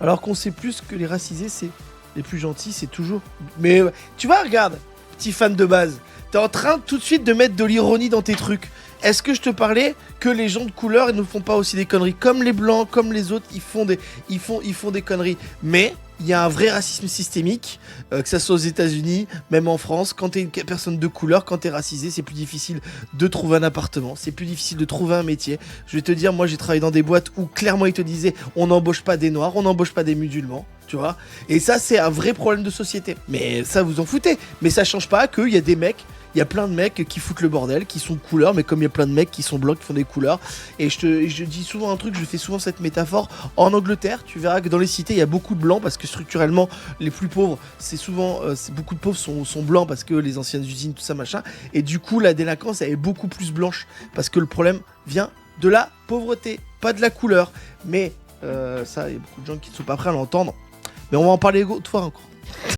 Alors qu'on sait plus que les racisés, c'est les plus gentils, c'est toujours... Mais tu vois, regarde, petit fan de base, t'es en train tout de suite de mettre de l'ironie dans tes trucs. Est-ce que je te parlais que les gens de couleur, ils ne font pas aussi des conneries? Comme les blancs, comme les autres, ils font des conneries. Mais il y a un vrai racisme systémique, que ça soit aux États-Unis, même en France. Quand t'es une personne de couleur, quand t'es racisé, c'est plus difficile de trouver un appartement, c'est plus difficile de trouver un métier. Je vais te dire, moi j'ai travaillé dans des boîtes où clairement ils te disaient on n'embauche pas des noirs, on n'embauche pas des musulmans. Tu vois, et ça c'est un vrai problème de société. Mais ça vous en foutez. Mais ça change pas qu'il y a des mecs, il y a plein de mecs qui foutent le bordel, qui sont couleurs, mais comme il y a plein de mecs qui sont blancs, qui font des couleurs. Et je dis souvent un truc, je fais souvent cette métaphore. En Angleterre, tu verras que dans les cités, il y a beaucoup de blancs parce que structurellement, les plus pauvres, c'est souvent, beaucoup de pauvres sont blancs parce que les anciennes usines, tout ça machin. Et du coup, la délinquance, elle est beaucoup plus blanche parce que le problème vient de la pauvreté, pas de la couleur. Mais ça, il y a beaucoup de gens qui ne sont pas prêts à l'entendre. Mais on va en parler une autre fois encore.